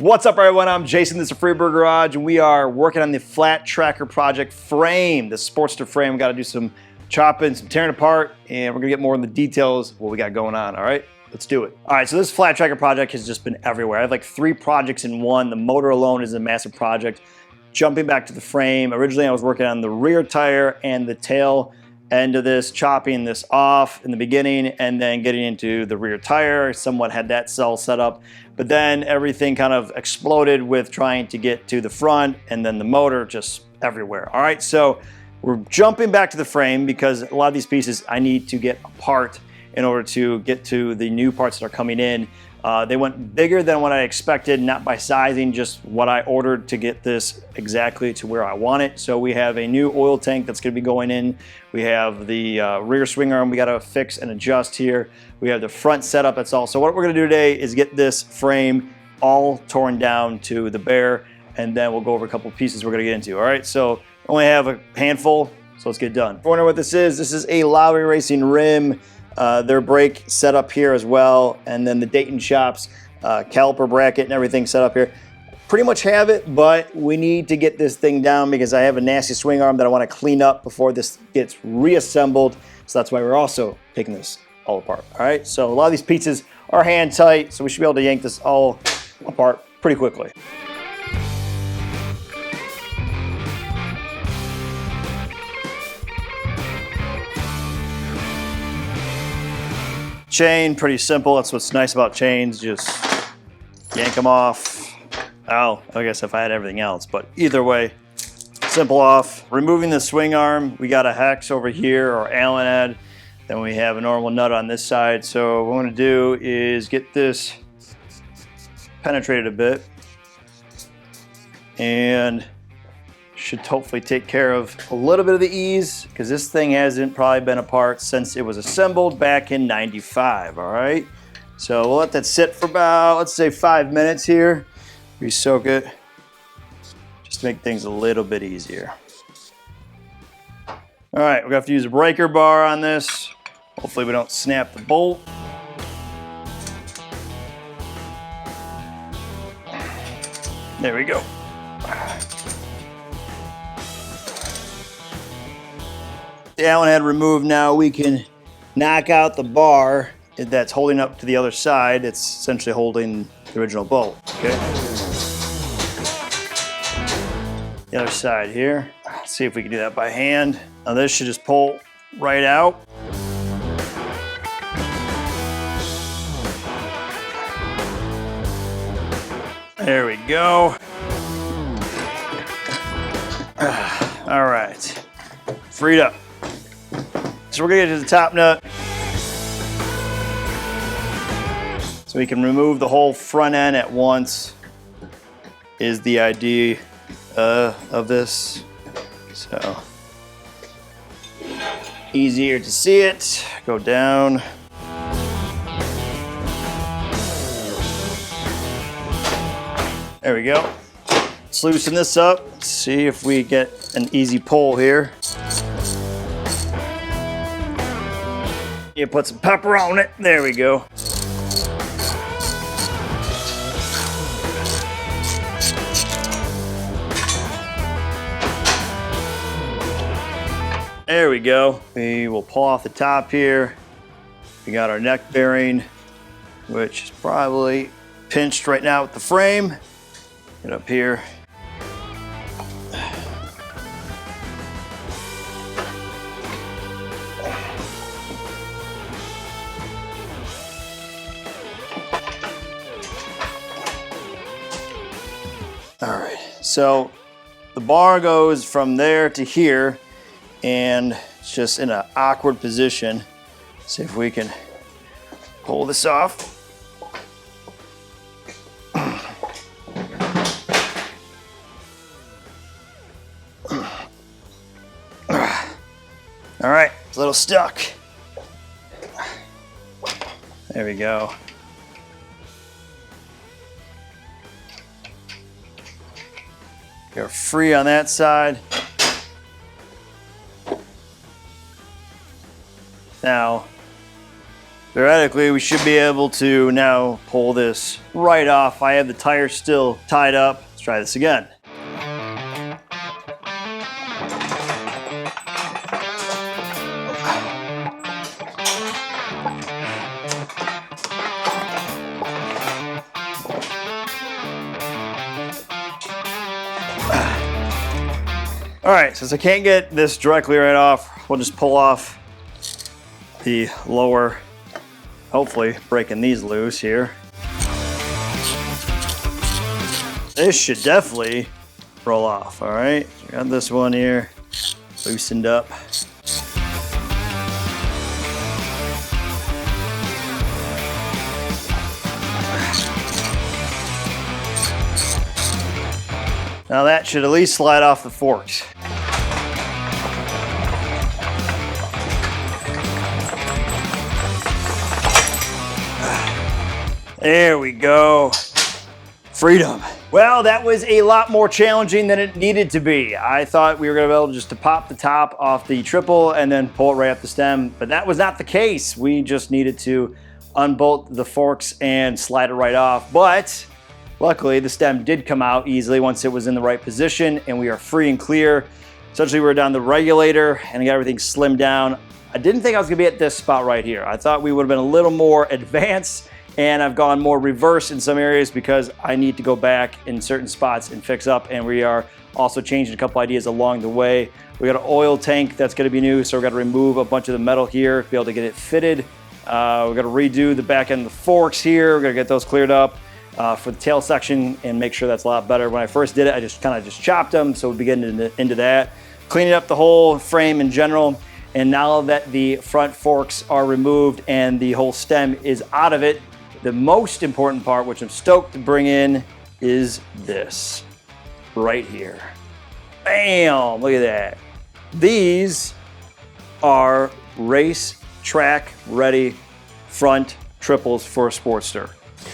What's up, everyone? I'm Jason, this is Freebird Garage, and we are working on the flat tracker project frame, the Sportster frame. We got to do some chopping, some tearing apart, and we're gonna get more in the details of what we got going on, all right? Let's do it. All right, so this flat tracker project has just been everywhere. I have like 3 projects in one. The motor alone is a massive project. Jumping back to the frame, originally I was working on the rear tire and the tail end of this, chopping this off in the beginning and then getting into the rear tire. Somewhat had that cell set up, but then everything kind of exploded with trying to get to the front and then the motor just everywhere. All right, so we're jumping back to the frame because a lot of these pieces I need to get apart in order to get to the new parts that are coming in. They went bigger than what I expected, not by sizing, just what I ordered to get this exactly to where I want it. So we have a new oil tank that's gonna be going in. We have the rear swing arm we gotta fix and adjust here. We have the front setup, that's all. So what we're gonna do today is get this frame all torn down to the bare, and then we'll go over a couple pieces we're gonna get into, all right? So I only have a handful, so let's get done. If you wonder what this is a Lowry Racing rim. Their brake set up here as well, and then the Dayton Shops caliper bracket and everything set up here. Pretty much have it, but we need to get this thing down because I have a nasty swing arm that I want to clean up before this gets reassembled. So that's why we're also taking this all apart. All right, so a lot of these pieces are hand tight, so we should be able to yank this all apart pretty quickly. Chain, pretty simple. That's what's nice about chains. Just yank them off. Oh, I guess if I had everything else, but either way, simple off. Removing the swing arm, we got a hex over here or Allen head. Then we have a normal nut on this side. So what I'm gonna do is get this penetrated a bit and should hopefully take care of a little bit of the ease because this thing hasn't probably been apart since it was assembled back in '95, all right? So we'll let that sit for about, let's say 5 minutes here. We soak it, just to make things a little bit easier. All right, we're gonna have to use a breaker bar on this. Hopefully we don't snap the bolt. There we go. The Allen head removed now, we can knock out the bar that's holding up to the other side. It's essentially holding the original bolt, okay? The other side here. Let's see if we can do that by hand. Now this should just pull right out. There we go. All right, freed up. So we're gonna get to the top nut so we can remove the whole front end at once is the idea of this. So easier to see it, go down. There we go. Let's loosen this up, let's see if we get an easy pull here. You put some pepper on it. There we go. There we go. We will pull off the top here. We got our neck bearing, which is probably pinched right now with the frame. Get up here. All right, so the bar goes from there to here and it's just in an awkward position. See if we can pull this off. All right, it's a little stuck. There we go. You're free on that side. Now, Theoretically, we should be able to now pull this right off. I have the tire still tied up. Let's try this again. All right, since I can't get this directly right off, we'll just pull off the lower, hopefully breaking these loose here. This should definitely roll off, all right? So got this one here loosened up. Now that should at least slide off the forks. There we go. Freedom. Well, that was a lot more challenging than it needed to be. I thought we were gonna be able to just to pop the top off the triple and then pull it right up the stem, but that was not the case. We just needed to unbolt the forks and slide it right off. But luckily, the stem did come out easily once it was in the right position, and we are free and clear. Essentially, we were down the regulator and I got everything slimmed down. I didn't think I was gonna be at this spot right here. I thought we would have been a little more advanced, and I've gone more reverse in some areas because I need to go back in certain spots and fix up, and we are also changing a couple ideas along the way. We got an oil tank that's gonna be new, so we're gonna remove a bunch of the metal here to be able to get it fitted. We're gonna redo the back end of the forks here. We're gonna get those cleared up for the tail section and make sure that's a lot better. When I first did it, I just kind of chopped them, so we'll be getting into that. Cleaning up the whole frame in general, and now that the front forks are removed and the whole stem is out of it, the most important part, which I'm stoked to bring in, is this right here. Bam, look at that. These are race track ready front triples for a Sportster.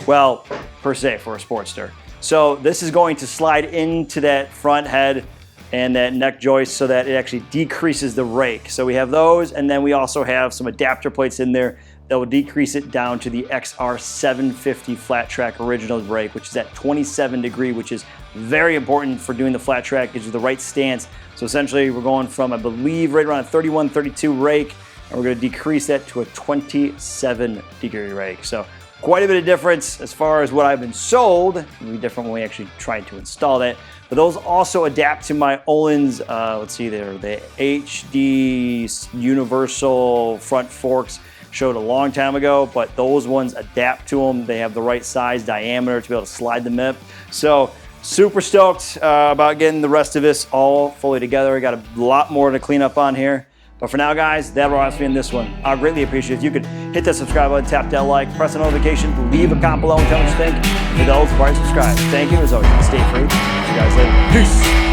Well, per se for a Sportster. So this is going to slide into that front head and that neck joist so that it actually decreases the rake. So we have those, and then we also have some adapter plates in there that will decrease it down to the XR750 flat track original rake, which is at 27 degree, which is very important for doing the flat track, gives you the right stance. So essentially we're going from, I believe, right around a 31, 32 rake, and we're gonna decrease that to a 27 degree rake. So quite a bit of difference as far as what I've been sold. It'll be different when we actually try to install that. But those also adapt to my Olin's, let's see there, the HD universal front forks. Showed a long time ago, but those ones adapt to them. They have the right size diameter to be able to slide the MIP. So super stoked about getting the rest of this all fully together. I got a lot more to clean up on here. But for now, guys, that'll wrap me in this one. I'd greatly appreciate it if you could hit that subscribe button, tap that like, press the notification, leave a comment below and tell me what you think. For those, subscribe. Thank you. As always, stay free. See you guys later. Peace.